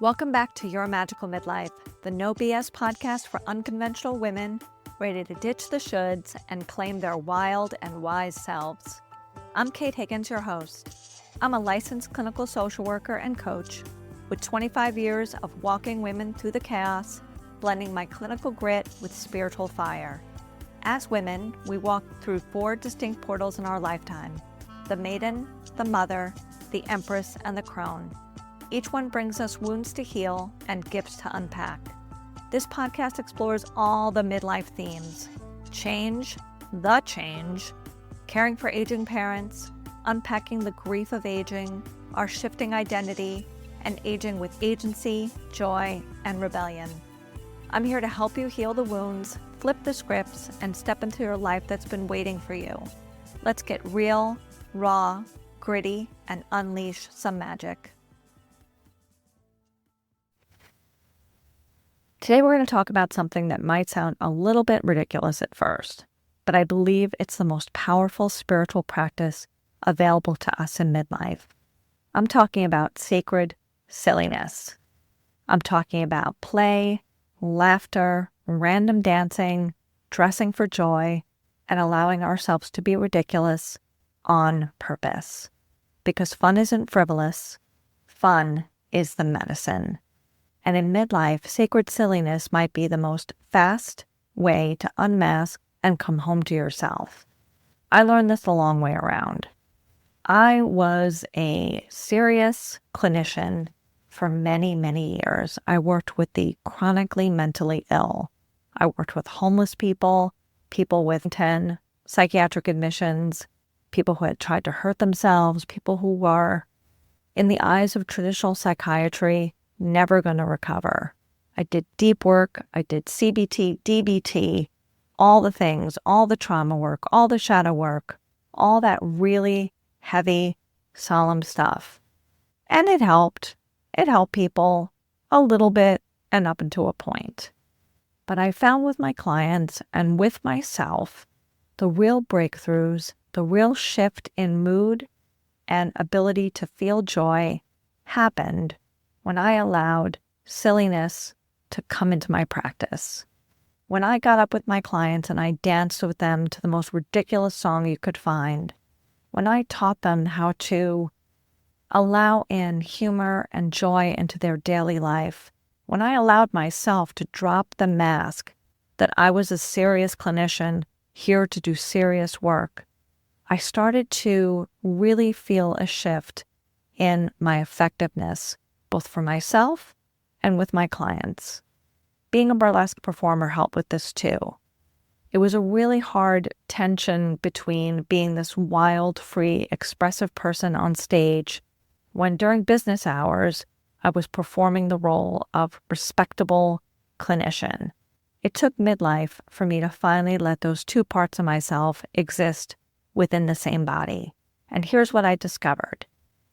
Welcome back to Your Magical Midlife, the no BS podcast for unconventional women ready to ditch the shoulds and claim their wild and wise selves. I'm Kate Higgins, your host. I'm a licensed clinical social worker and coach with 25 years of walking women through the chaos, blending my clinical grit with spiritual fire. As women, we walk through 4 distinct portals in our lifetime: the Maiden, the Mother, the Empress, and the Crone. Each one brings us wounds to heal and gifts to unpack. This podcast explores all the midlife themes: change, the change, caring for aging parents, unpacking the grief of aging, our shifting identity, and aging with agency, joy, and rebellion. I'm here to help you heal the wounds, flip the scripts, and step into your life that's been waiting for you. Let's get real, raw, gritty, and unleash some magic. Today we're going to talk about something that might sound a little bit ridiculous at first, but I believe it's the most powerful spiritual practice available to us in midlife. I'm talking about sacred silliness. I'm talking about play, laughter, random dancing, dressing for joy, and allowing ourselves to be ridiculous on purpose. Because fun isn't frivolous, fun is the medicine. And in midlife, sacred silliness might be the most fast way to unmask and come home to yourself. I learned this the long way around. I was a serious clinician for many, many years. I worked with the chronically mentally ill. I worked with homeless people, people with 10 psychiatric admissions, people who had tried to hurt themselves, people who were, in the eyes of traditional psychiatry, never going to recover. I did deep work. I did CBT, DBT, all the things, all the trauma work, all the shadow work, all that really heavy, solemn stuff. And it helped. It helped people a little bit and up until a point. But I found with my clients and with myself, the real breakthroughs, the real shift in mood and ability to feel joy happened when I allowed silliness to come into my practice. When I got up with my clients and I danced with them to the most ridiculous song you could find, when I taught them how to allow in humor and joy into their daily life, when I allowed myself to drop the mask that I was a serious clinician here to do serious work, I started to really feel a shift in my effectiveness, both for myself and with my clients. Being a burlesque performer helped with this too. It was a really hard tension between being this wild, free, expressive person on stage when during business hours, I was performing the role of respectable clinician. It took midlife for me to finally let those two parts of myself exist within the same body. And here's what I discovered.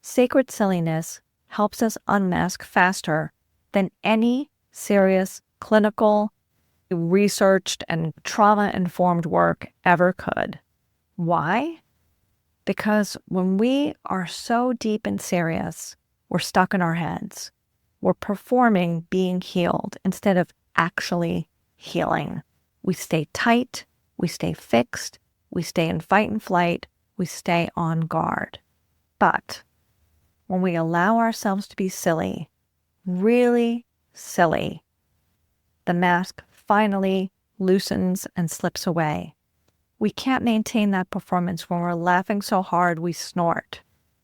Sacred silliness helps us unmask faster than any serious clinical, researched, and trauma-informed work ever could. Why? Because when we are so deep and serious, we're stuck in our heads. We're performing being healed instead of actually healing. We stay tight, we stay fixed, we stay in fight and flight, we stay on guard. But when we allow ourselves to be silly, really silly, the mask finally loosens and slips away. We can't maintain that performance when we're laughing so hard we snort.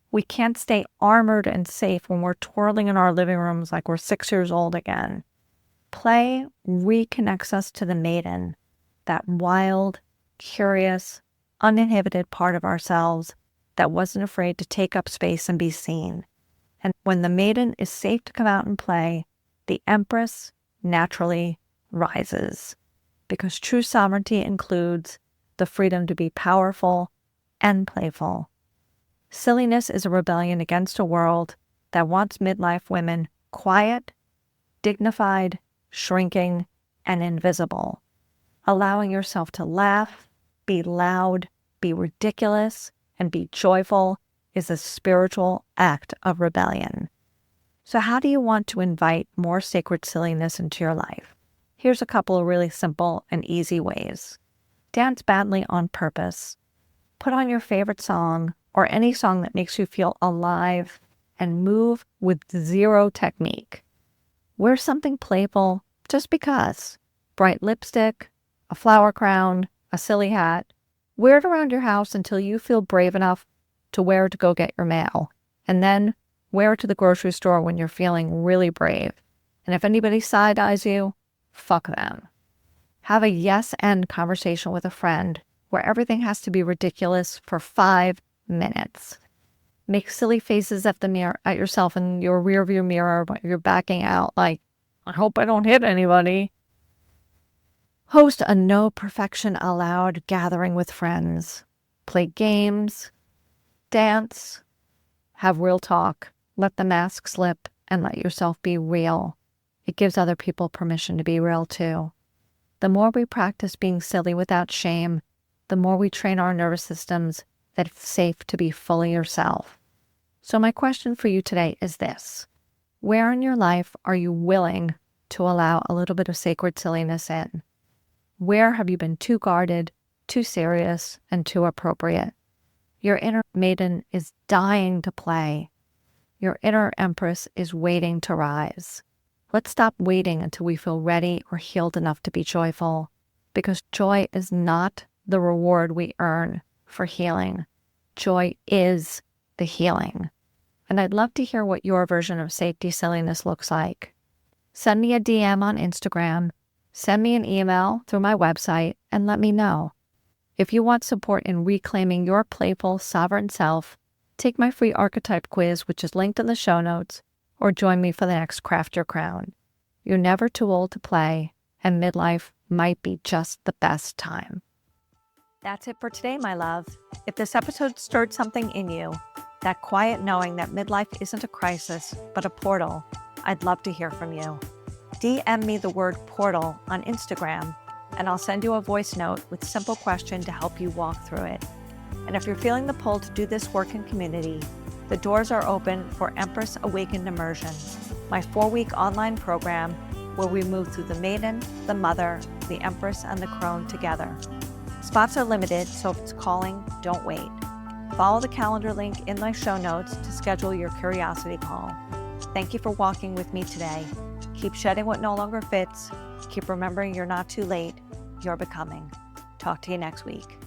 We can't stay armored and safe when we're twirling in our living rooms like we're 6 years old again. Play reconnects us to the Maiden, that wild, curious, uninhibited part of ourselves that wasn't afraid to take up space and be seen. And when the Maiden is safe to come out and play, the Empress naturally rises, because true sovereignty includes the freedom to be powerful and playful. Silliness is a rebellion against a world that wants midlife women quiet, dignified, shrinking, and invisible. Allowing yourself to laugh, be loud, be ridiculous, and be joyful is a spiritual act of rebellion. So how do you want to invite more sacred silliness into your life? Here's a couple of really simple and easy ways. Dance badly on purpose. Put on your favorite song or any song that makes you feel alive and move with zero technique. Wear something playful just because. Bright lipstick, a flower crown, a silly hat. Wear it around your house until you feel brave enough to wear it to go get your mail. And then wear it to the grocery store when you're feeling really brave. And if anybody side-eyes you, fuck them. Have a yes-and conversation with a friend where everything has to be ridiculous for 5 minutes. Make silly faces at yourself in your rearview mirror when you're backing out, like, I hope I don't hit anybody. Host a no perfection allowed gathering with friends. Play games, dance, have real talk. Let the mask slip and let yourself be real. It gives other people permission to be real too. The more we practice being silly without shame, the more we train our nervous systems that it's safe to be fully yourself. So my question for you today is this. Where in your life are you willing to allow a little bit of sacred silliness in? Where have you been too guarded, too serious, and too appropriate? Your inner Maiden is dying to play. Your inner Empress is waiting to rise. Let's stop waiting until we feel ready or healed enough to be joyful, because joy is not the reward we earn for healing. Joy is the healing. And I'd love to hear what your version of safety silliness looks like. Send me a DM on Instagram, send me an email through my website, and let me know. If you want support in reclaiming your playful, sovereign self, take my free archetype quiz, which is linked in the show notes, or join me for the next Craft Your Crown. You're never too old to play, and midlife might be just the best time. That's it for today, my love. If this episode stirred something in you, that quiet knowing that midlife isn't a crisis, but a portal, I'd love to hear from you. DM me the word portal on Instagram, and I'll send you a voice note with a simple question to help you walk through it. And if you're feeling the pull to do this work in community, the doors are open for Empress Awakened Immersion, my 4-week online program where we move through the Maiden, the Mother, the Empress, and the Crone together. Spots are limited, so if it's calling, don't wait. Follow the calendar link in my show notes to schedule your curiosity call. Thank you for walking with me today. Keep shedding what no longer fits. Keep remembering you're not too late. You're becoming. Talk to you next week.